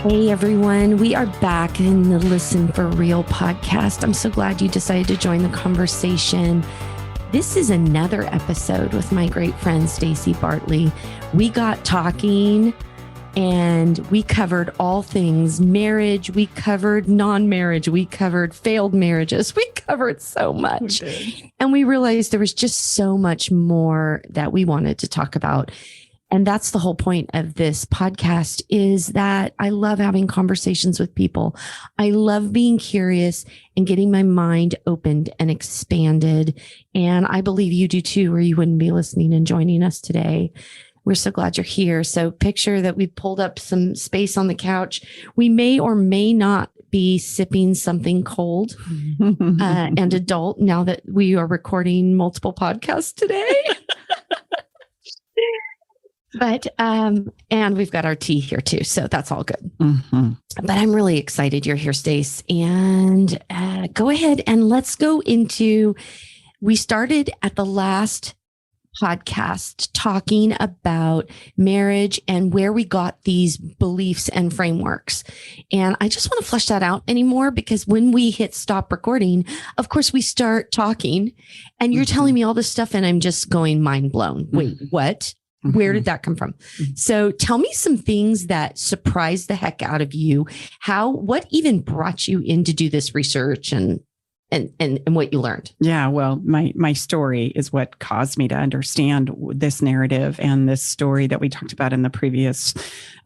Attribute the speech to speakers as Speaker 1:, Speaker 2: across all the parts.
Speaker 1: Hey everyone, we are back in the Listen for Real podcast. I'm so glad you decided to join the conversation. This is another episode with my great friend, Staci Bartley. We got talking and we covered all things marriage. We covered non-marriage. We covered failed marriages. We covered so much. And we realized there was just so much more that we wanted to talk about. And that's the whole point of this podcast, is that I love having conversations with people. I love being curious and getting my mind opened and expanded. And I believe you do too, or you wouldn't be listening and joining us today. We're so glad you're here. So picture that we've pulled up some space on the couch. We may or may not be sipping something cold and adult now that we are recording multiple podcasts today. But, and we've got our tea here too. So that's all good. Mm-hmm. But I'm really excited you're here, Stace. And go ahead and let's go into, we started at the last podcast talking about marriage and where we got these beliefs and frameworks. And I just want to flesh that out anymore, because when we hit stop recording, of course, we start talking and you're telling me all this stuff and I'm just going mind blown. Wait, what? Where did that come from? So tell me some things that surprised the heck out of you. What even brought you in to do this research and what you learned?
Speaker 2: Yeah, well, my story is what caused me to understand this narrative and this story that we talked about in the previous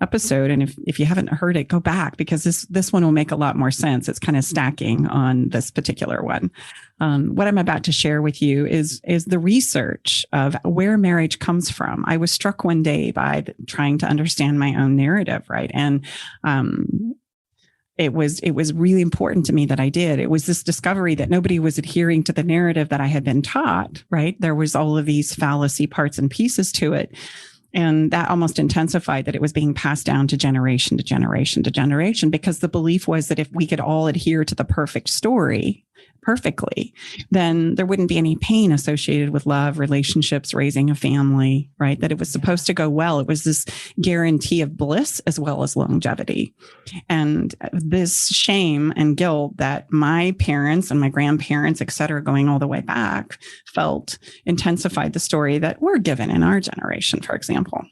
Speaker 2: episode. And if you haven't heard it, go back, because this one will make a lot more sense. It's kind of stacking on this particular one. What I'm about to share with you is the research of where marriage comes from. I was struck one day by trying to understand my own narrative, right? And it was really important to me that I did. It was this discovery that nobody was adhering to the narrative that I had been taught, right? There was all of these fallacy parts and pieces to it. And that almost intensified that it was being passed down to generation to generation to generation, because the belief was that if we could all adhere to the perfect story perfectly, then there wouldn't be any pain associated with love, relationships, raising a family, right? That it was supposed to go well. It was this guarantee of bliss as well as longevity. And this shame and guilt that my parents and my grandparents, et cetera, going all the way back, felt intensified the story that we're given in our generation, for example.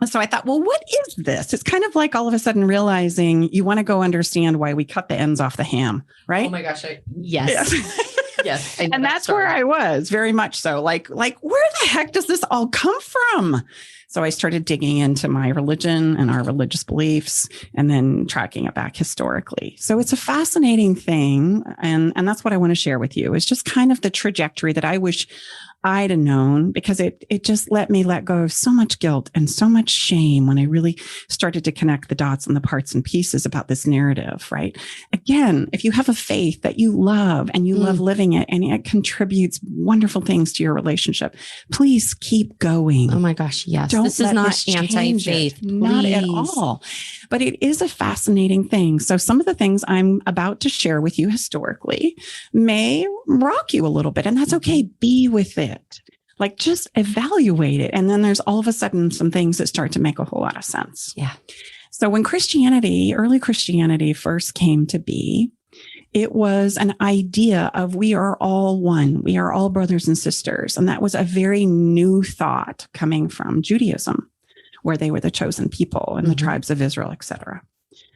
Speaker 2: So I thought, well, what is this? It's kind of like all of a sudden realizing you want to go understand why we cut the ends off the ham, right?
Speaker 1: Oh my gosh. Yes. Yes.
Speaker 2: And that's where I was, very much so. Like, where the heck does this all come from? So I started digging into my religion and our religious beliefs, and then tracking it back historically. So it's a fascinating thing. And that's what I want to share with you, is just kind of the trajectory that I wish I'd have known, because it just let me let go of so much guilt and so much shame when I really started to connect the dots and the parts and pieces about this narrative, right? Again, if you have a faith that you love and you love living it and it contributes wonderful things to your relationship, please keep going.
Speaker 1: Oh my gosh, yes.
Speaker 2: Don't
Speaker 1: this is not anti-faith.
Speaker 2: Not at all. But it is a fascinating thing. So some of the things I'm about to share with you historically may rock you a little bit, and that's okay. Be with it. Like, just evaluate it. And then there's all of a sudden some things that start to make a whole lot of sense.
Speaker 1: Yeah.
Speaker 2: So when early Christianity first came to be, it was an idea of we are all one. We are all brothers and sisters. And that was a very new thought coming from Judaism, where they were the chosen people and the tribes of Israel, et cetera.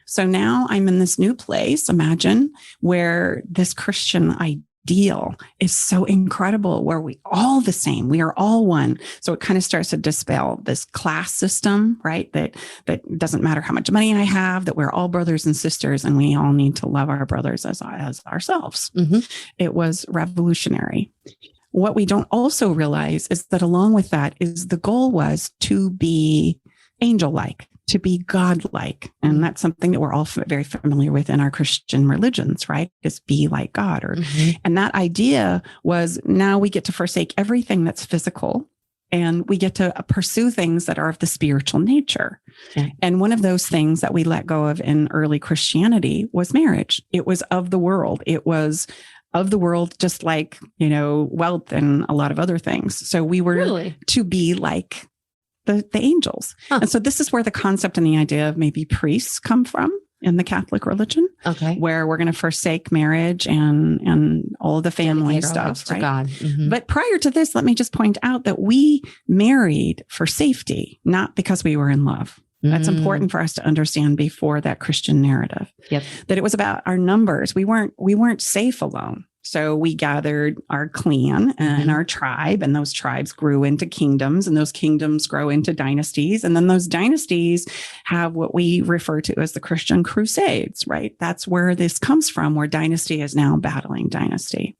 Speaker 2: So now I'm in this new place, imagine, where this Christian ideal is so incredible, where we all the same, we are all one. So it kind of starts to dispel this class system, right? That doesn't matter how much money I have, that we're all brothers and sisters and we all need to love our brothers as ourselves. Mm-hmm. It was revolutionary. What we don't also realize is that along with that is the goal was to be angel-like, to be godlike. And that's something that we're all very familiar with in our Christian religions, right? Is be like God. And that idea was, now we get to forsake everything that's physical and we get to pursue things that are of the spiritual nature. Okay. And one of those things that we let go of in early Christianity was marriage. It was of the world. It was of the world, just like, wealth and a lot of other things. So we were to be like the angels.
Speaker 1: Huh.
Speaker 2: And so this is where the concept and the idea of maybe priests come from in the Catholic religion.
Speaker 1: Okay.
Speaker 2: Where we're going to forsake marriage and all of the family
Speaker 1: Dedicate our lives
Speaker 2: stuff,
Speaker 1: to
Speaker 2: right?
Speaker 1: God. Mhm.
Speaker 2: But prior to this, let me just point out that we married for safety, not because we were in love. That's important for us to understand before that Christian narrative.
Speaker 1: Yep.
Speaker 2: That it was about our numbers. We weren't safe alone. So we gathered our clan and our tribe, and those tribes grew into kingdoms, and those kingdoms grow into dynasties. And then those dynasties have what we refer to as the Christian Crusades, right? That's where this comes from, where dynasty is now battling dynasty.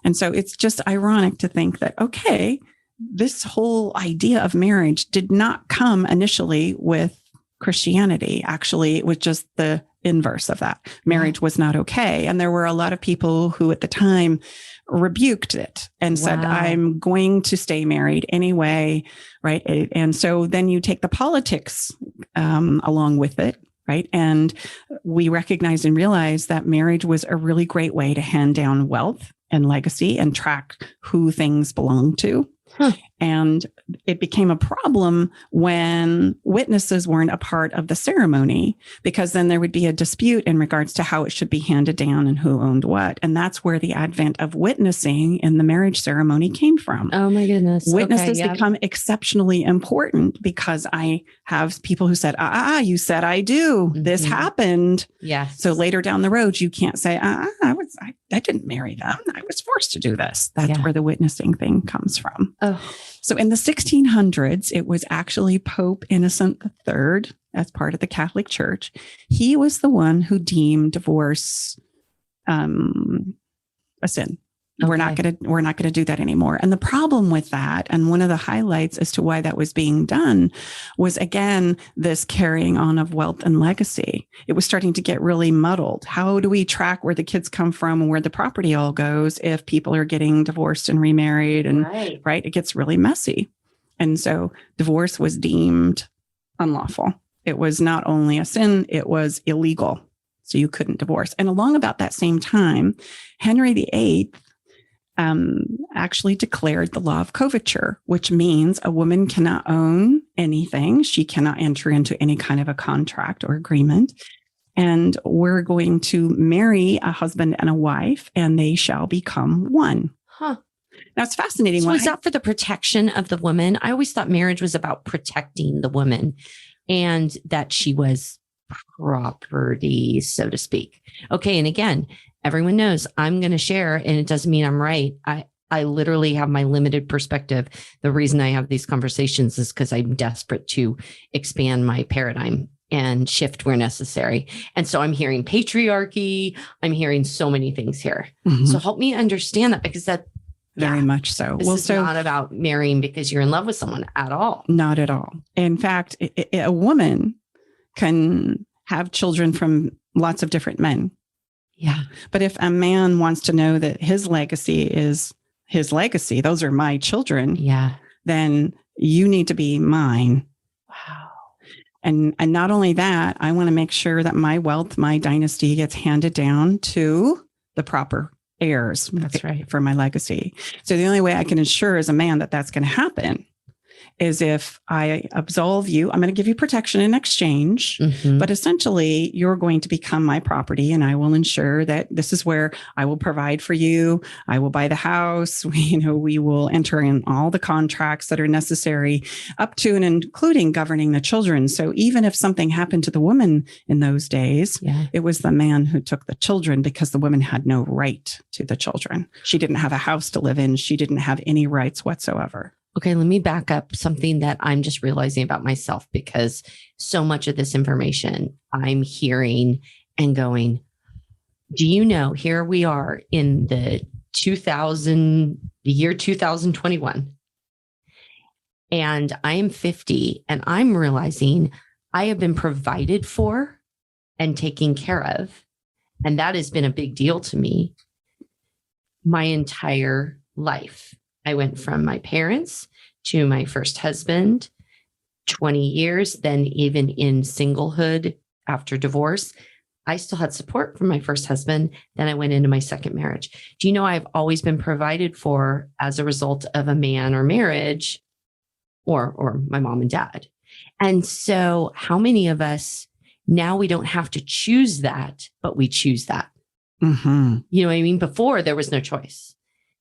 Speaker 2: And so it's just ironic to think that, okay, this whole idea of marriage did not come initially with Christianity. Actually, it was just the inverse of that. Marriage was not okay. And there were a lot of people who at the time rebuked it and said, I'm going to stay married anyway, right? And so then you take the politics along with it, right? And we recognized and realized that marriage was a really great way to hand down wealth and legacy and track who things belong to. And it became a problem when witnesses weren't a part of the ceremony, because then there would be a dispute in regards to how it should be handed down and who owned what. And that's where the advent of witnessing in the marriage ceremony came from.
Speaker 1: Oh my goodness.
Speaker 2: Witnesses become exceptionally important because I have people who said, you said I do. This happened.
Speaker 1: Yes.
Speaker 2: So later down the road, you can't say, I didn't marry them. I was forced to do this. That's where the witnessing thing comes from.
Speaker 1: Oh.
Speaker 2: So in the 1600s, it was actually Pope Innocent III, as part of the Catholic Church. He was the one who deemed divorce a sin.
Speaker 1: Okay.
Speaker 2: We're not gonna do that anymore. And the problem with that, and one of the highlights as to why that was being done, was again this carrying on of wealth and legacy. It was starting to get really muddled. How do we track where the kids come from and where the property all goes if people are getting divorced and remarried? And right, it gets really messy. And so divorce was deemed unlawful. It was not only a sin, it was illegal. So you couldn't divorce. And along about that same time, Henry VIII actually declared the law of coverture, which means a woman cannot own anything. She cannot enter into any kind of a contract or agreement. And we're going to marry a husband and a wife, and they shall become one.
Speaker 1: Huh.
Speaker 2: Now, it's fascinating.
Speaker 1: So is that for the protection of the woman? I always thought marriage was about protecting the woman and that she was property, so to speak. Okay. And again, everyone knows I'm going to share, and it doesn't mean I'm right. I literally have my limited perspective. The reason I have these conversations is because I'm desperate to expand my paradigm and shift where necessary. And so I'm hearing patriarchy. I'm hearing so many things here. So help me understand that, because that
Speaker 2: very much so.
Speaker 1: This is not about marrying because you're in love with someone at all.
Speaker 2: Not at all. In fact, a woman can have children from lots of different men.
Speaker 1: Yeah.
Speaker 2: But if a man wants to know that his legacy is his legacy, those are my children.
Speaker 1: Yeah.
Speaker 2: Then you need to be mine.
Speaker 1: Wow.
Speaker 2: And not only that, I want to make sure that my wealth, my dynasty gets handed down to the proper heirs.
Speaker 1: That's right.
Speaker 2: For my legacy. So the only way I can ensure as a man that that's going to happen is if I absolve you, I'm going to give you protection in exchange, but essentially you're going to become my property, and I will ensure that this is where I will provide for you. I will buy the house. We will enter in all the contracts that are necessary up to and including governing the children. So even if something happened to the woman in those days, it was the man who took the children, because the woman had no right to the children. She didn't have a house to live in. She didn't have any rights whatsoever.
Speaker 1: Okay, let me back up something that I'm just realizing about myself, because so much of this information I'm hearing and going, do you know, here we are in the year 2021, and I am 50, and I'm realizing I have been provided for and taken care of. And that has been a big deal to me my entire life. I went from my parents to my first husband, 20 years, then even in singlehood after divorce, I still had support from my first husband. Then I went into my second marriage. Do you know I've always been provided for as a result of a man or marriage? or my mom and dad. And so how many of us now, we don't have to choose that, but we choose that.
Speaker 2: Mm-hmm.
Speaker 1: You know what I mean? Before there was no choice.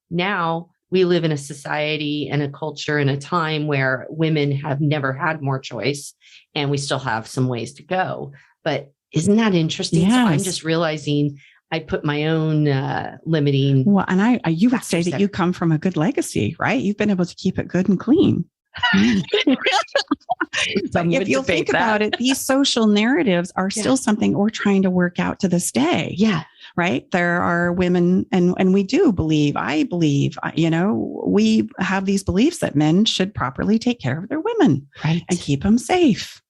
Speaker 1: Now we live in a society and a culture and a time where women have never had more choice, and we still have some ways to go. But isn't that interesting?
Speaker 2: Yes.
Speaker 1: So I'm just realizing I put my own limiting.
Speaker 2: Well, and you would say that
Speaker 1: there.
Speaker 2: you come from a good legacy, right? You've been able to keep it good and clean. But if you'll think about it, these social narratives are still something we're trying to work out to this day.
Speaker 1: Yeah.
Speaker 2: Right. There are women, and we do believe, I believe, we have these beliefs that men should properly take care of their women,
Speaker 1: right,
Speaker 2: and keep them safe,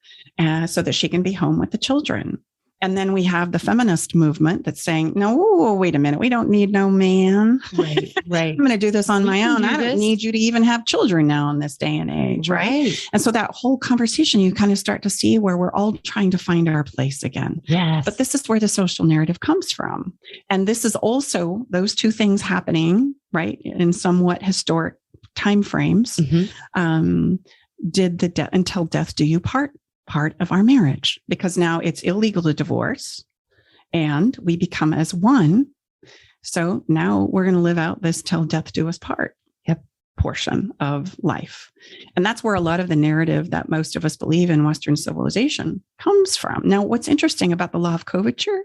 Speaker 2: so that she can be home with the children. And then we have the feminist movement that's saying, no, wait a minute. We don't need no man.
Speaker 1: Right.
Speaker 2: I'm going to do this on my own. I don't need you to even have children now in this day and age. Right. And so that whole conversation, you kind of start to see where we're all trying to find our place again.
Speaker 1: Yes.
Speaker 2: But this is where the social narrative comes from. And this is also those two things happening, right, in somewhat historic timeframes.
Speaker 1: Mm-hmm.
Speaker 2: Did the until death do you part of our marriage, because now it's illegal to divorce and we become as one. So now we're going to live out this till death do us part portion of life. And that's where a lot of the narrative that most of us believe in Western civilization comes from. Now, what's interesting about the law of coverture,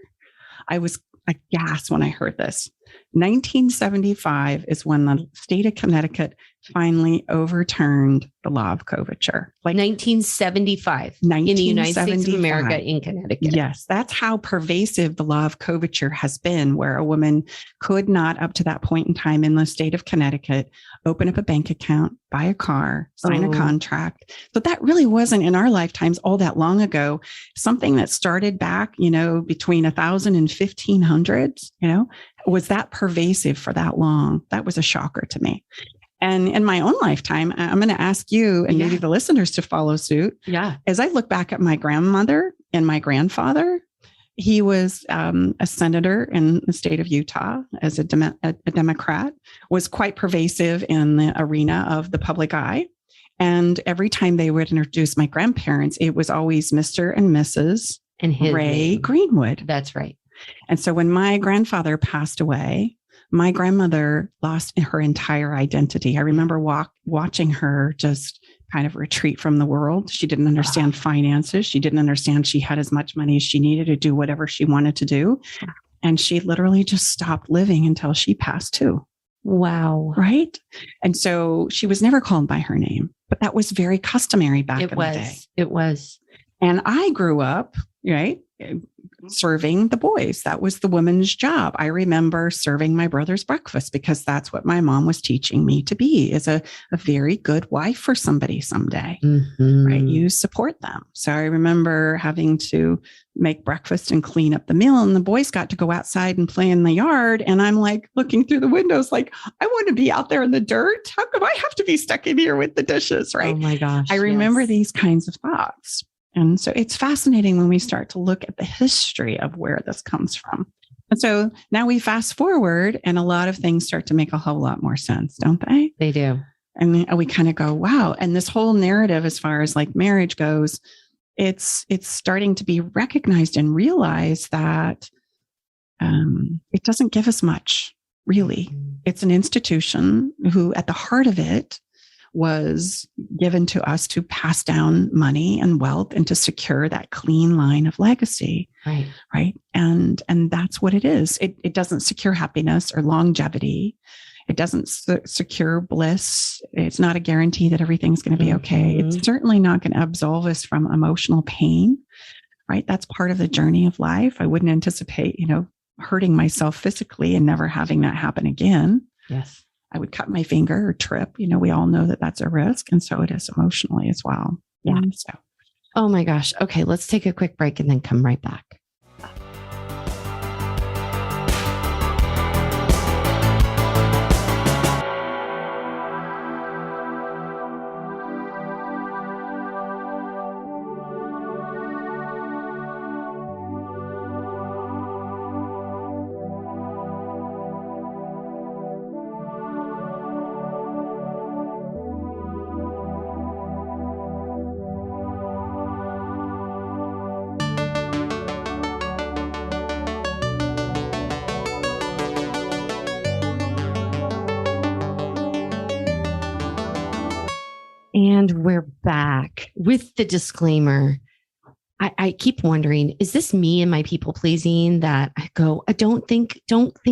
Speaker 2: I was aghast when I heard this. 1975 is when the state of Connecticut finally overturned the law of coverture.
Speaker 1: Like 1975 in the United States of America, in Connecticut.
Speaker 2: Yes, that's how pervasive the law of coverture has been, where a woman could not, up to that point in time in the state of Connecticut, open up a bank account, buy a car, sign a contract. But that really wasn't in our lifetimes all that long ago. Something that started back, between 1,000 and 1,500s, was that pervasive for that long. That was a shocker to me. And in my own lifetime, I'm going to ask you and maybe the listeners to follow suit.
Speaker 1: Yeah.
Speaker 2: As I look back at my grandmother and my grandfather, he was a senator in the state of Utah as a Democrat, was quite pervasive in the arena of the public eye. And every time they would introduce my grandparents, it was always Mr. and Mrs.
Speaker 1: and
Speaker 2: Ray Greenwood.
Speaker 1: That's right.
Speaker 2: And so when my grandfather passed away, my grandmother lost her entire identity. I remember watching her just kind of retreat from the world. She didn't understand finances. She didn't understand she had as much money as she needed to do whatever she wanted to do. And she literally just stopped living until she passed too.
Speaker 1: Wow.
Speaker 2: Right. And so she was never called by her name, but that was very customary back in the day.
Speaker 1: It was.
Speaker 2: And I grew up, right, serving the boys. That was the woman's job. I remember serving my brother's breakfast because that's what my mom was teaching me to be, is a very good wife for somebody someday, right? You support them. So I remember having to make breakfast and clean up the meal, and the boys got to go outside and play in the yard. And I'm like looking through the windows, like, I want to be out there in the dirt. How come I have to be stuck in here with the dishes? Right.
Speaker 1: Oh my gosh.
Speaker 2: I remember these kinds of thoughts. And so it's fascinating when we start to look at the history of where this comes from. And so now we fast forward and a lot of things start to make a whole lot more sense, don't they?
Speaker 1: They do.
Speaker 2: And we kind of go, wow. And this whole narrative, as far as like marriage goes, it's starting to be recognized and realized that it doesn't give us much, really. It's an institution who at the heart of it was given to us to pass down money and wealth and to secure that clean line of legacy.
Speaker 1: Right.
Speaker 2: Right. And that's what it is. It doesn't secure happiness or longevity. It doesn't secure bliss. It's not a guarantee that everything's going to be okay. It's certainly not going to absolve us from emotional pain. Right. That's part of the journey of life. I wouldn't anticipate, hurting myself physically and never having that happen again.
Speaker 1: Yes.
Speaker 2: I would cut my finger or trip. We all know that that's a risk. And so it is emotionally as well. Yeah. So.
Speaker 1: Oh my gosh. Okay. Let's take a quick break and then come right back. And we're back with the disclaimer. I keep wondering, is this me and my people pleasing that I go, don't think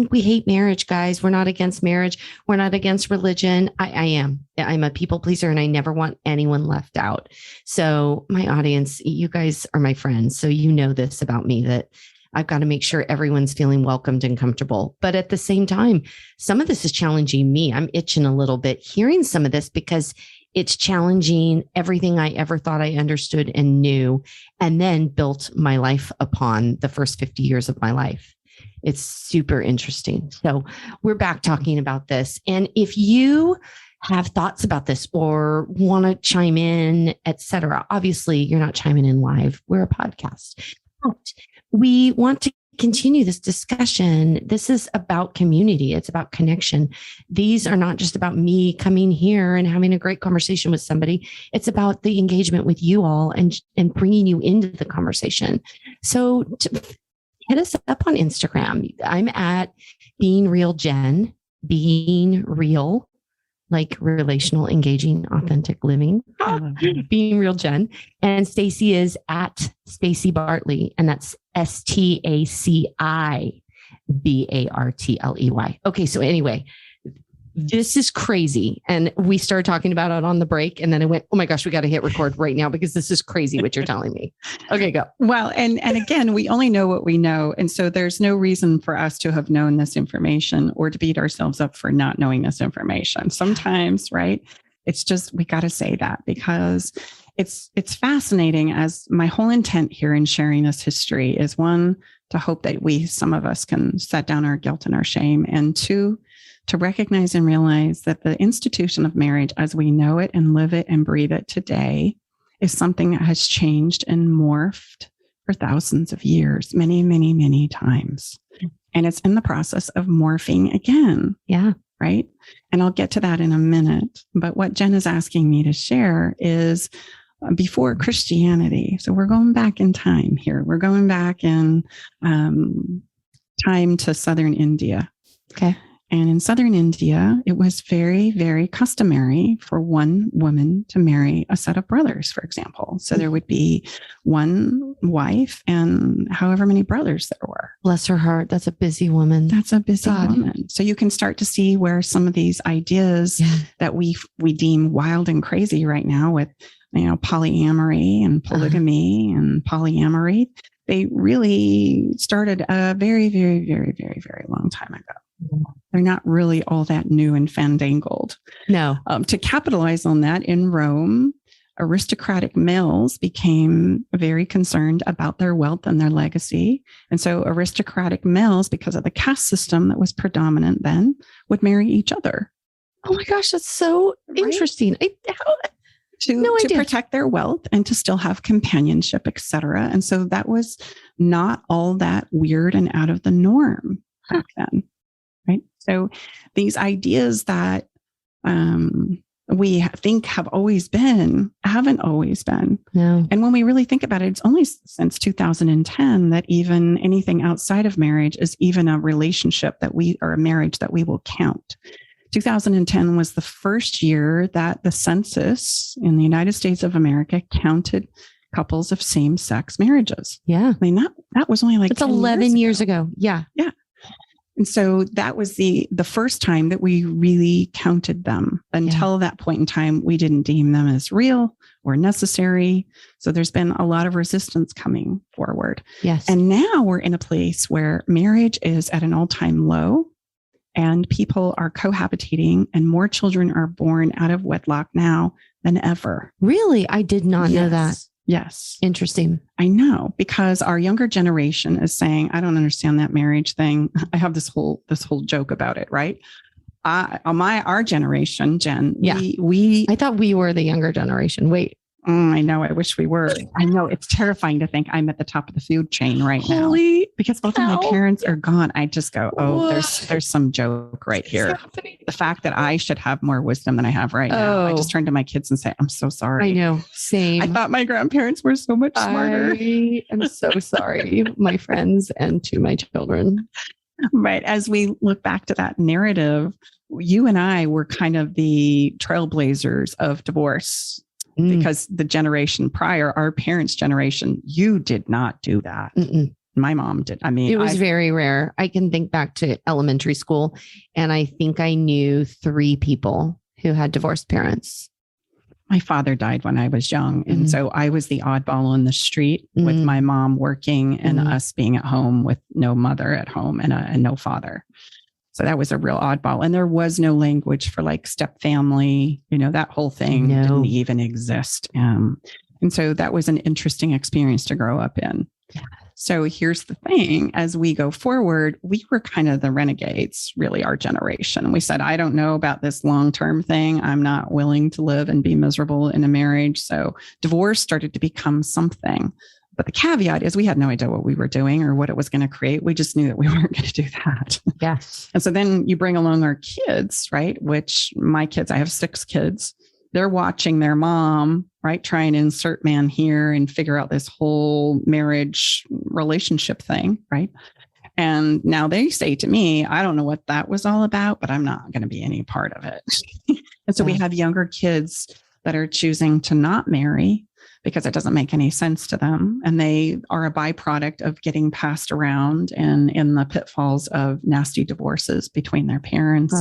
Speaker 1: we hate marriage, guys. We're not against marriage. We're not against religion. I am. I'm a people pleaser and I never want anyone left out. So my audience, you guys are my friends. So you know this about me, that I've got to make sure everyone's feeling welcomed and comfortable. But at the same time, some of this is challenging me. I'm itching a little bit hearing some of this because it's challenging everything I ever thought I understood and knew, and then built my life upon the first 50 years of my life. It's super interesting. So we're back talking about this. And if you have thoughts about this or want to chime in, etc., obviously you're not chiming in live. We're a podcast. But we want to continue this discussion. This is about community. It's about connection. These are not just about me coming here and having a great conversation with somebody. It's about the engagement with you all and bringing you into the conversation. So hit us up on Instagram. I'm at Being Real Jen, Being Real, like relational, engaging, authentic living. Being Real Jen. And Staci is at Staci Bartley, and that's StaciBartley. Okay, so anyway, this is crazy. And we started talking about it on the break, and then I went, oh my gosh, we got to hit record right now because this is crazy what you're telling me. Okay, go.
Speaker 2: Well, and again, we only know what we know. And so there's no reason for us to have known this information or to beat ourselves up for not knowing this information. Sometimes, right? It's just, we got to say that because it's fascinating, as my whole intent here in sharing this history is, one, to hope that some of us can set down our guilt and our shame, and two, to recognize and realize that the institution of marriage as we know it and live it and breathe it today is something that has changed and morphed for thousands of years, many, many, many times. And it's in the process of morphing again.
Speaker 1: Yeah.
Speaker 2: Right. And I'll get to that in a minute. But what Jen is asking me to share is before Christianity. So we're going back in time here. We're going back in time to southern India.
Speaker 1: Okay.
Speaker 2: And in southern India, it was very, very customary for one woman to marry a set of brothers, for example. So there would be one wife and however many brothers there were.
Speaker 1: Bless her heart. That's a busy woman.
Speaker 2: That's a busy woman. So you can start to see where some of these ideas that we deem wild and crazy right now with, polyamory and polygamy and polyamory, they really started a very, very, very, very, very long time ago. They're not really all that new and fandangled.
Speaker 1: No.
Speaker 2: To capitalize on that, in Rome, aristocratic males became very concerned about their wealth and their legacy. And so aristocratic males, because of the caste system that was predominant then, would marry each other.
Speaker 1: Oh my gosh, that's so interesting.
Speaker 2: To protect their wealth and to still have companionship, etc. And so that was not all that weird and out of the norm back then. Right. So these ideas that we think haven't always been.
Speaker 1: No.
Speaker 2: And when we really think about it, it's only since 2010 that even anything outside of marriage is even a relationship or a marriage that we will count. 2010 was the first year that the census in the United States of America counted couples of same-sex marriages.
Speaker 1: Yeah.
Speaker 2: I mean, that was only like
Speaker 1: it's 11 years ago. Yeah.
Speaker 2: Yeah. And so that was the first time that we really counted them. Until that point in time, we didn't deem them as real or necessary. So there's been a lot of resistance coming forward.
Speaker 1: Yes.
Speaker 2: And now we're in a place where marriage is at an all-time low and people are cohabitating and more children are born out of wedlock now than ever.
Speaker 1: Really? I did not know that.
Speaker 2: Yes.
Speaker 1: Interesting.
Speaker 2: I know, because our younger generation is saying, I don't understand that marriage thing. I have this whole joke about it, right? Our generation, Jen, I
Speaker 1: thought we were the younger generation. Wait.
Speaker 2: I know. I wish we were. I know it's terrifying to think I'm at the top of the food chain right now because both of my parents are gone. I just go, there's some joke right here. The fact that I should have more wisdom than I have right now. I just turn to my kids and say, I'm so sorry.
Speaker 1: I know. Same.
Speaker 2: I thought my grandparents were so much smarter.
Speaker 1: I am so sorry, my friends and to my children.
Speaker 2: Right. As we look back to that narrative you and I were kind of the trailblazers of divorce because the generation prior, our parents' generation, you did not do that.
Speaker 1: Mm-mm.
Speaker 2: My mom did. I mean,
Speaker 1: it was very rare. I can think back to elementary school, and I think I knew 3 people who had divorced parents.
Speaker 2: My father died when I was young. And so I was the oddball on the street with my mom working and us being at home with no mother at home and no father. So that was a real oddball. And there was no language for like step family, that whole thing didn't even exist. And so that was an interesting experience to grow up in.
Speaker 1: Yeah.
Speaker 2: So here's the thing, as we go forward, we were kind of the renegades, really our generation. We said, I don't know about this long-term thing. I'm not willing to live and be miserable in a marriage. So divorce started to become something. But the caveat is we had no idea what we were doing or what it was going to create. We just knew that we weren't going to do that.
Speaker 1: Yes.
Speaker 2: And so then you bring along our kids, right? Which my kids, I have 6 kids. They're watching their mom, right? Try and insert man here and figure out this whole marriage relationship thing, right? And now they say to me, I don't know what that was all about, but I'm not going to be any part of it. And so we have younger kids that are choosing to not marry because it doesn't make any sense to them. And they are a byproduct of getting passed around and in the pitfalls of nasty divorces between their parents.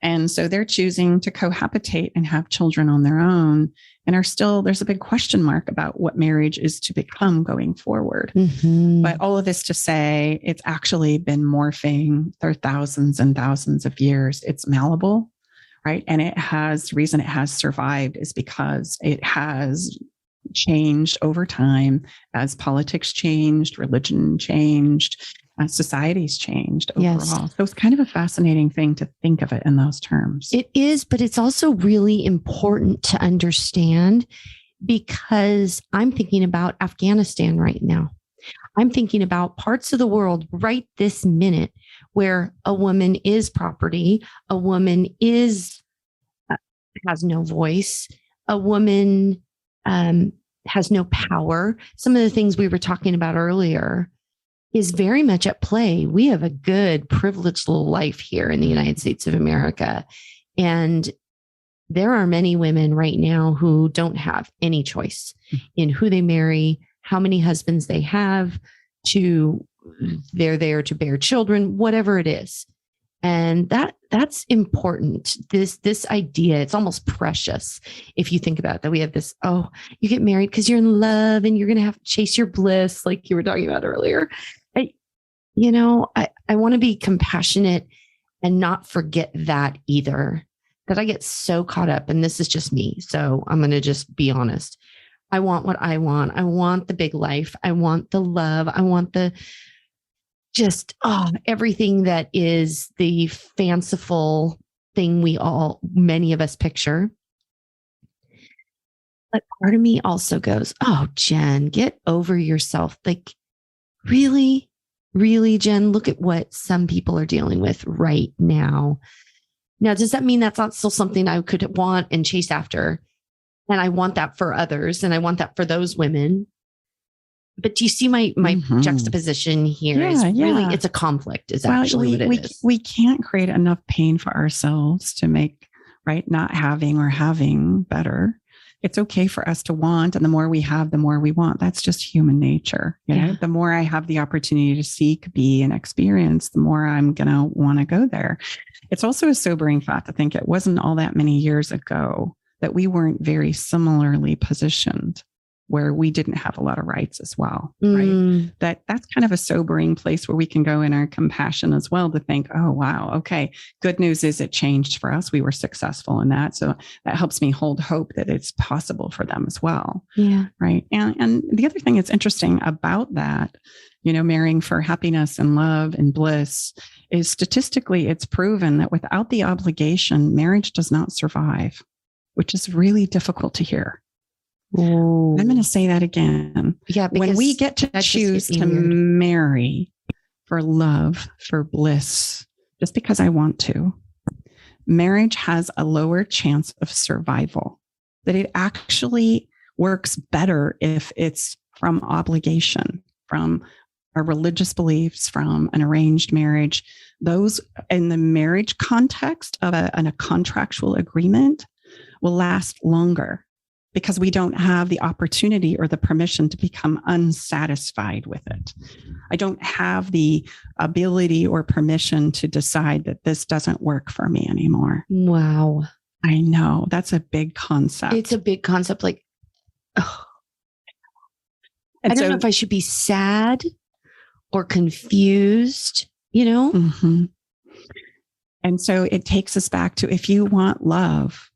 Speaker 2: And so they're choosing to cohabitate and have children on their own and are still, there's a big question mark about what marriage is to become going forward. But all of this to say, it's actually been morphing for thousands and thousands of years. It's malleable, right? And the reason it has survived is because it has changed over time as politics changed, religion changed, society's changed overall. Yes. So it's kind of a fascinating thing to think of it in those terms.
Speaker 1: It is, but it's also really important to understand because I'm thinking about Afghanistan right now. I'm thinking about parts of the world right this minute where a woman is property, a woman has no voice, a woman has no power. Some of the things we were talking about earlier is very much at play. We have a good, privileged little life here in the United States of America. And there are many women right now who don't have any choice in who they marry, how many husbands they have, they're there to bear children, whatever it is. And that's important. This idea, it's almost precious if you think about it, that we have this, you get married because you're in love and you're going to have to chase your bliss, like you were talking about earlier. I want to be compassionate and not forget that either, that I get so caught up, and this is just me. So I'm going to just be honest. I want what I want. I want the big life. I want the love. I want everything that is the fanciful thing many of us picture. But part of me also goes, Jen, get over yourself. Like, really, Jen, look at what some people are dealing with right now. Now, does that mean that's not still something I could want and chase after? And I want that for others, and I want that for those women. But do you see my juxtaposition here? It's a conflict is actually what it is.
Speaker 2: We can't create enough pain for ourselves to make, not having or having better. It's okay for us to want. And the more we have, the more we want. That's just human nature. The more I have the opportunity to seek, be, and experience, the more I'm going to want to go there. It's also a sobering thought to think it wasn't all that many years ago that we weren't very similarly positioned, where we didn't have a lot of rights as well, right? That's kind of a sobering place where we can go in our compassion as well to think, oh, wow, okay, good news is it changed for us. We were successful in that. So that helps me hold hope that it's possible for them as well.
Speaker 1: Yeah.
Speaker 2: Right. And the other thing that's interesting about that, marrying for happiness and love and bliss is statistically it's proven that without the obligation, marriage does not survive, which is really difficult to hear.
Speaker 1: Ooh.
Speaker 2: I'm going to say that again.
Speaker 1: Yeah,
Speaker 2: when we get to choose to marry for love, for bliss, just because I want to, marriage has a lower chance of survival. That it actually works better if it's from obligation, from our religious beliefs from an arranged marriage, those in the marriage context of a contractual agreement will last longer because we don't have the opportunity or the permission to become unsatisfied with it. I don't have the ability or permission to decide that this doesn't work for me anymore.
Speaker 1: Wow.
Speaker 2: I know that's a big concept.
Speaker 1: It's a big concept. Like, oh,
Speaker 2: and
Speaker 1: I don't know if I should be sad or confused,
Speaker 2: Mm-hmm. And so it takes us back to, if you want love,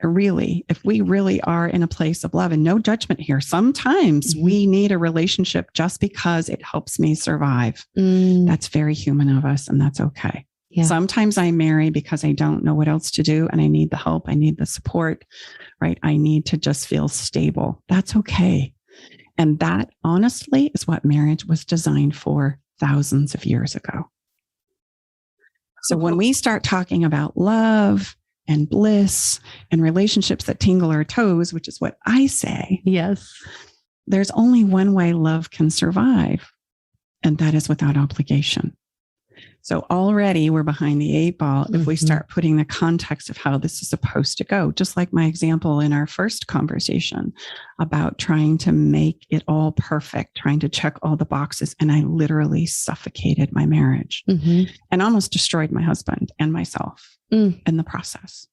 Speaker 2: really, if we really are in a place of love, and no judgment here, sometimes we need a relationship just because it helps me survive. That's very human of us, and that's okay. Yeah. Sometimes I marry because I don't know what else to do, and I need the help. I need the support, right? I need to just feel stable. That's okay. And that, honestly, is what marriage was designed for thousands of years ago. So when we start talking about love and bliss and relationships that tingle our toes, which is what I say,
Speaker 1: yes,
Speaker 2: there's only one way love can survive, and that is without obligation. So already we're behind the 8 ball if we start putting the context of how this is supposed to go, just like my example in our first conversation about trying to make it all perfect, trying to check all the boxes. And I literally suffocated my marriage and almost destroyed my husband and myself in the process.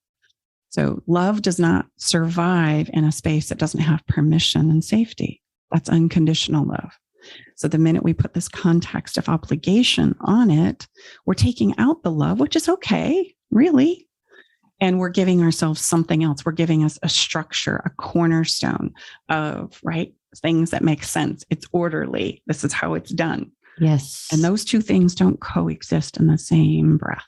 Speaker 2: So love does not survive in a space that doesn't have permission and safety. That's unconditional love. So the minute we put this context of obligation on it, we're taking out the love, which is okay, really. And we're giving ourselves something else. We're giving us a structure, a cornerstone of, right, things that make sense. It's orderly. This is how it's done.
Speaker 1: Yes.
Speaker 2: And those two things don't coexist in the same breath.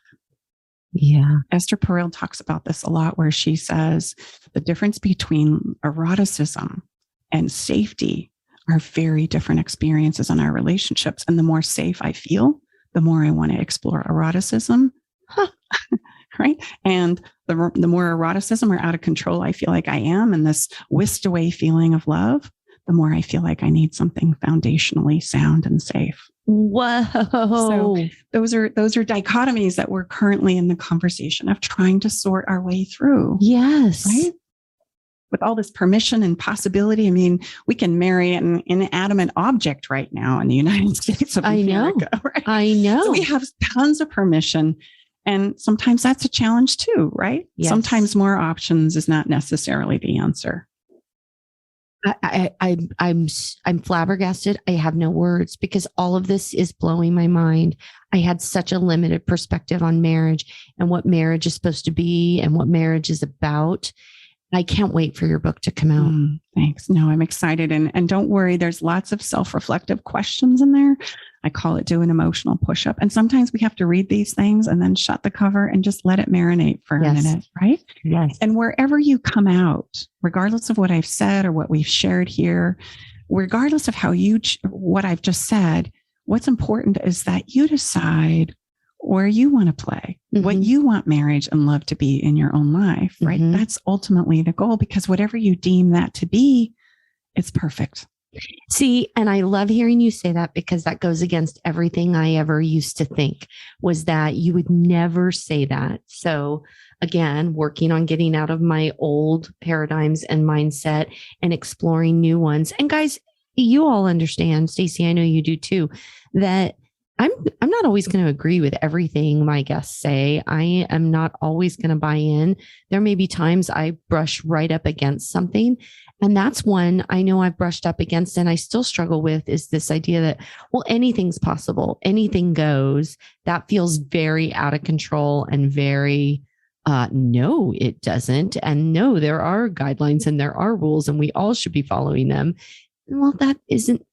Speaker 1: Yeah.
Speaker 2: Esther Perel talks about this a lot, where she says the difference between eroticism and safety are very different experiences in our relationships. And the more safe I feel, the more I want to explore eroticism. Right. And the more eroticism or out of control I feel like I am, and this whisked away feeling of love, the more I feel like I need something foundationally sound and safe.
Speaker 1: Whoa.
Speaker 2: So those are dichotomies that we're currently in the conversation of trying to sort our way through.
Speaker 1: Yes.
Speaker 2: Right. With all this permission and possibility. I mean, we can marry an inanimate object right now in the United States of America. Right?
Speaker 1: I know.
Speaker 2: So we have tons of permission. And sometimes that's a challenge too, right? Yes. Sometimes more options is not necessarily the answer.
Speaker 1: I'm flabbergasted. I have no words, because all of this is blowing my mind. I had such a limited perspective on marriage and what marriage is supposed to be and what marriage is about. I can't wait for your book to come out.
Speaker 2: Thanks. No, I'm excited. And don't worry, there's lots of self-reflective questions in there. I call it do an emotional push-up. And sometimes we have to read these things and then shut the cover and just let it marinate for a minute, right?
Speaker 1: Yes.
Speaker 2: And wherever you come out, regardless of what I've said or what we've shared here, regardless of how what I've just said, what's important is that you decide where you want to play, what you want marriage and love to be in your own life, right? That's ultimately the goal, because whatever you deem that to be, it's perfect.
Speaker 1: See, and I love hearing you say that, because that goes against everything I ever used to think, was that you would never say that. So again, working on getting out of my old paradigms and mindset and exploring new ones. And guys, you all understand, Staci, I know you do too, that I'm not always going to agree with everything my guests say. I am not always going to buy in. There may be times I brush right up against something. And that's one I know I've brushed up against and I still struggle with, is this idea that, well, anything's possible. Anything goes. That feels very out of control and very, no, it doesn't. And no, there are guidelines and there are rules and we all should be following them. Well, that isn't...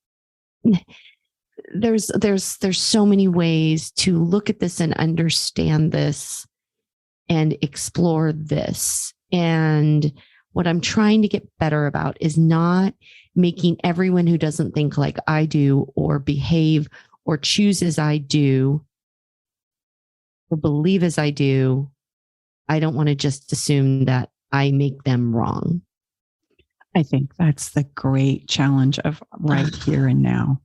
Speaker 1: There's so many ways to look at this and understand this and explore this. And what I'm trying to get better about is not making everyone who doesn't think like I do or behave or choose as I do or believe as I do. I don't want to just assume that I make them wrong.
Speaker 2: I think that's the great challenge of right here and now.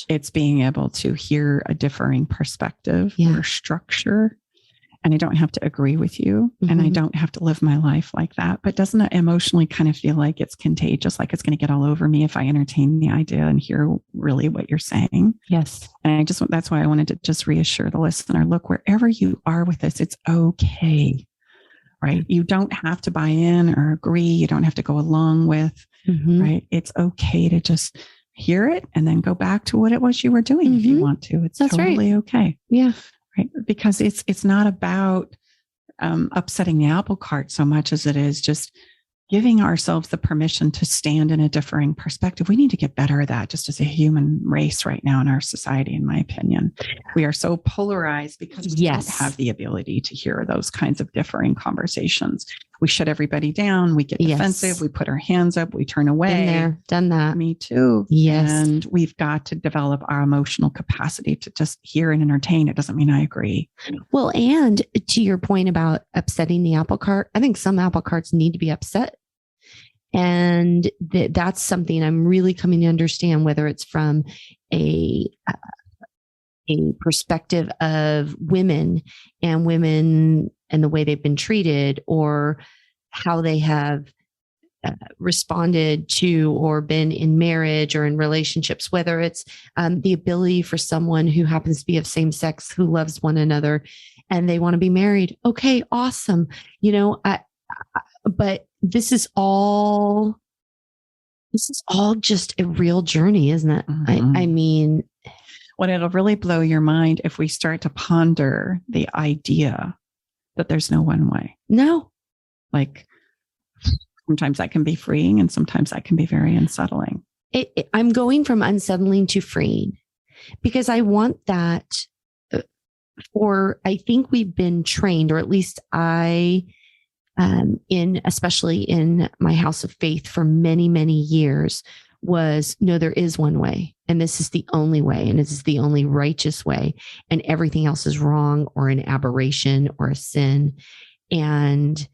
Speaker 2: It's being able to hear a differing perspective or structure. And I don't have to agree with you. And I don't have to live my life like that. But doesn't it emotionally kind of feel like it's contagious, like it's going to get all over me if I entertain the idea and hear really what you're saying?
Speaker 1: Yes.
Speaker 2: And that's why I wanted to just reassure the listener, look, wherever you are with this, it's okay. Right? You don't have to buy in or agree. You don't have to go along with, right? It's okay to just hear it and then go back to what it was you were doing if you want to. It's totally okay.
Speaker 1: Yeah.
Speaker 2: Right. Because it's not about upsetting the apple cart so much as it is just giving ourselves the permission to stand in a differing perspective. We need to get better at that just as a human race right now in our society, in my opinion. We are so polarized because we don't have the ability to hear those kinds of differing conversations. We shut everybody down. We get defensive. We put our hands up. We turn away.
Speaker 1: Been there, done that.
Speaker 2: Me too.
Speaker 1: Yes.
Speaker 2: And we've got to develop our emotional capacity to just hear and entertain. It doesn't mean I agree.
Speaker 1: Well, and to your point about upsetting the apple cart, I think some apple carts need to be upset. And that's something I'm really coming to understand, whether it's from a perspective of women and the way they've been treated, or how they have responded to or been in marriage or in relationships, whether it's the ability for someone who happens to be of same sex who loves one another and they want to be married. Okay, awesome. But this is all just a real journey, isn't it? I mean,
Speaker 2: well, it'll really blow your mind if we start to ponder the idea that there's no one way.
Speaker 1: No.
Speaker 2: Like sometimes that can be freeing and sometimes that can be very unsettling.
Speaker 1: I'm going from unsettling to freeing because I want that I think we've been trained, or at least especially in my house of faith for many, many years, was no, there is one way. And this is the only way. And this is the only righteous way. And everything else is wrong or an aberration or a sin. And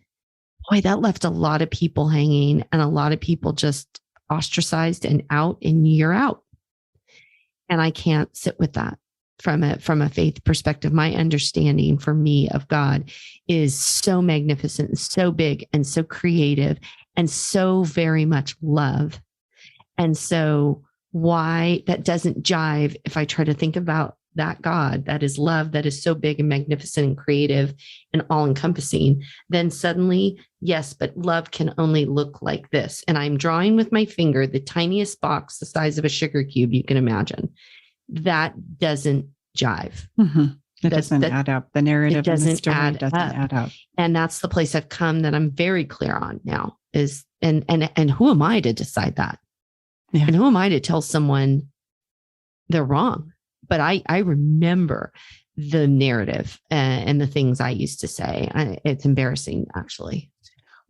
Speaker 1: boy, that left a lot of people hanging and a lot of people just ostracized and out, and you're out. And I can't sit with that. From a faith perspective, my understanding for me of God is so magnificent and so big and so creative and so very much love. And so why that doesn't jive if I try to think about that God that is love, that is so big and magnificent and creative and all encompassing, then suddenly, yes, but love can only look like this. And I'm drawing with my finger the tiniest box the size of a sugar cube you can imagine. That doesn't jive.
Speaker 2: It doesn't add up. The narrative in the story doesn't add up.
Speaker 1: And that's the place I've come that I'm very clear on now is, and who am I to decide that? Yeah. And who am I to tell someone they're wrong? But I remember the narrative and the things I used to say. It's embarrassing, actually.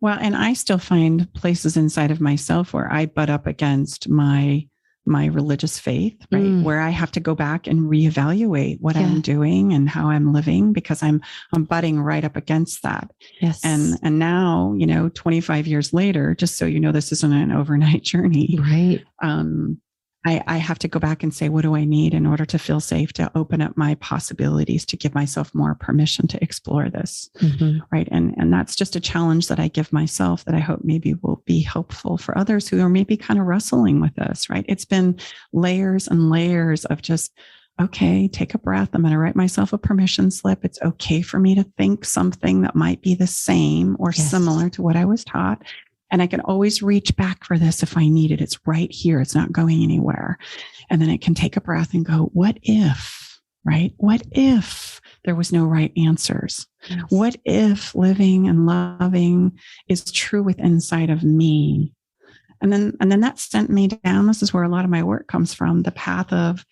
Speaker 2: Well, and I still find places inside of myself where I butt up against my religious faith, right? Where I have to go back and reevaluate what I'm doing and how I'm living, because I'm butting right up against that.
Speaker 1: Yes.
Speaker 2: And now, 25 years later, just so you know, this isn't an overnight journey.
Speaker 1: Right.
Speaker 2: I have to go back and say, what do I need in order to feel safe, to open up my possibilities, to give myself more permission to explore this. Right. And that's just a challenge that I give myself that I hope maybe will be helpful for others who are maybe kind of wrestling with this. Right. It's been layers and layers of just, okay, take a breath. I'm going to write myself a permission slip. It's okay for me to think something that might be the same or similar to what I was taught. And I can always reach back for this if I need it. It's right here. It's not going anywhere. And then I can take a breath and go, what if, right? What if there was no right answers? Yes. What if living and loving is true within inside of me? And then that sent me down. This is where a lot of my work comes from, the path of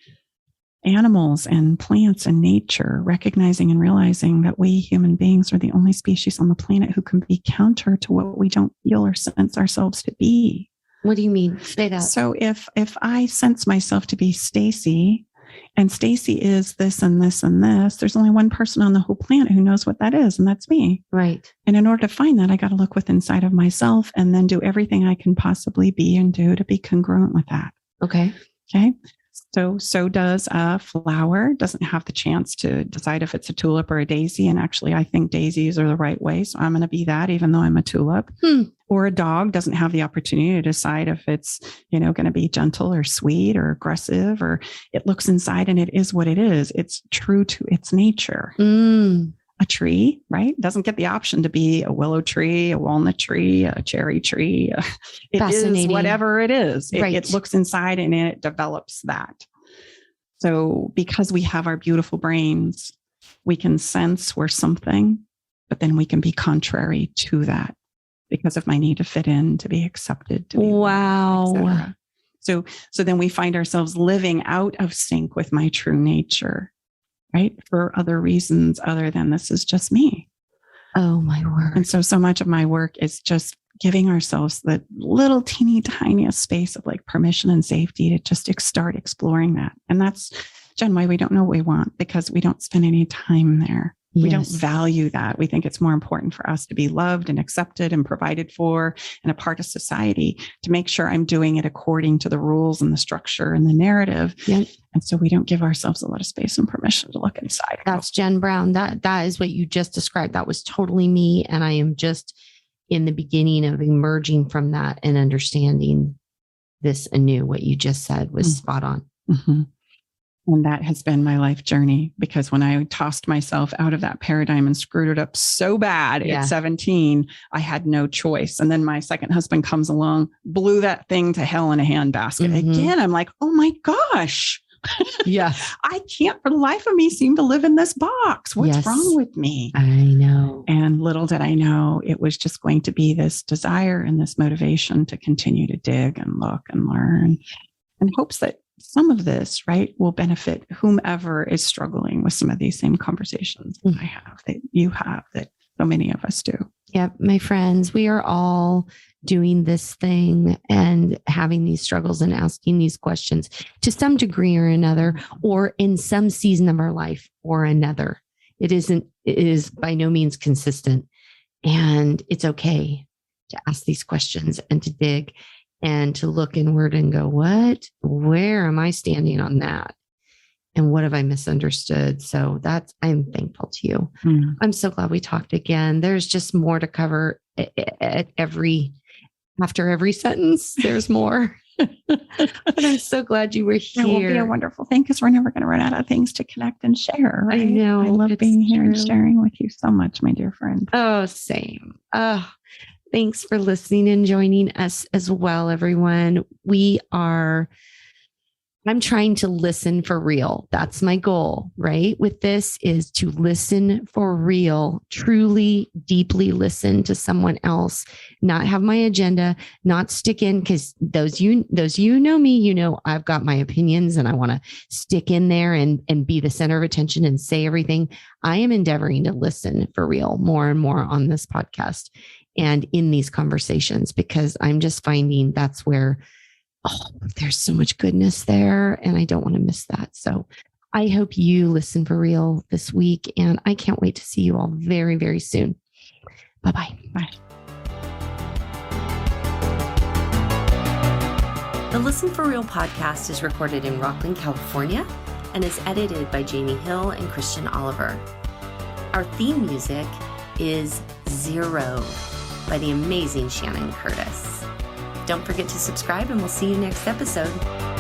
Speaker 2: animals and plants and nature, recognizing and realizing that we human beings are the only species on the planet who can be counter to what we don't feel or sense ourselves to be.
Speaker 1: What do you mean? Say that.
Speaker 2: So if I sense myself to be Staci And Staci is this and this and this. There's only one person on the whole planet who knows what that is, and that's me.
Speaker 1: Right.
Speaker 2: And in order to find that, I got to look within inside of myself and then do everything I can possibly be and do to be congruent with that.
Speaker 1: Okay.
Speaker 2: Okay. So does a flower. Doesn't have the chance to decide if it's a tulip or a daisy. And actually, I think daisies are the right way. So I'm going to be that, even though I'm a tulip. Or a dog doesn't have the opportunity to decide if it's, going to be gentle or sweet or aggressive, or it looks inside and it is what it is. It's true to its nature. A tree, right? Doesn't get the option to be a willow tree, a walnut tree, a cherry tree. It is whatever it is. It looks inside and it develops that. So because we have our beautiful brains, we can sense we're something, but then we can be contrary to that because of my need to fit in, to be accepted, to be
Speaker 1: wow.
Speaker 2: So then we find ourselves living out of sync with my true nature. Right? For other reasons other than this is just me.
Speaker 1: Oh, my word.
Speaker 2: And so much of my work is just giving ourselves the little teeny tiniest space of like permission and safety to just start exploring that. And that's, Jen, why we don't know what we want, because we don't spend any time there. We don't value that. We think it's more important for us to be loved and accepted and provided for and a part of society, to make sure I'm doing it according to the rules and the structure and the narrative.
Speaker 1: Yep.
Speaker 2: And so we don't give ourselves a lot of space and permission to look inside.
Speaker 1: That's Jen Brown. That is what you just described. That was totally me. And I am just in the beginning of emerging from that and understanding this anew. What you just said was spot on.
Speaker 2: Mm-hmm. And that has been my life journey, because when I tossed myself out of that paradigm and screwed it up so bad at 17, I had no choice. And then my second husband comes along, blew that thing to hell in a handbasket. Again, I'm like, oh my gosh.
Speaker 1: Yeah.
Speaker 2: I can't for the life of me seem to live in this box. What's wrong with me?
Speaker 1: I know.
Speaker 2: And little did I know it was just going to be this desire and this motivation to continue to dig and look and learn, in hopes that some of this, right, will benefit whomever is struggling with some of these same conversations that I have, that you have, that so many of us do.
Speaker 1: Yep. My friends, we are all doing this thing and having these struggles and asking these questions to some degree or another, or in some season of our life or another. It is by no means consistent. And it's okay to ask these questions and to dig and to look inward and go, where am I standing on that? And what have I misunderstood? So I'm thankful to you. I'm so glad we talked again. There's just more to cover after every sentence. There's more. But I'm so glad you were here.
Speaker 2: It will be a wonderful thing, because we're never going to run out of things to connect and share. Right?
Speaker 1: I know.
Speaker 2: I love being here and sharing with you so much, my dear friend.
Speaker 1: Oh, same. Thanks for listening and joining us as well, everyone. I'm trying to listen for real. That's my goal, right? With this is to listen for real, truly, deeply listen to someone else, not have my agenda, not stick in, because those you know me, I've got my opinions and I want to stick in there and be the center of attention and say everything. I am endeavoring to listen for real more and more on this podcast and in these conversations, because I'm just finding that's where there's so much goodness there, and I don't want to miss that. So I hope you listen for real this week, and I can't wait to see you all very, very soon. Bye-bye.
Speaker 2: Bye.
Speaker 3: The Listen for Real podcast is recorded in Rockland, California, and is edited by Jamie Hill and Christian Oliver. Our theme music is Zero by the amazing Shannon Curtis. Don't forget to subscribe, and we'll see you next episode.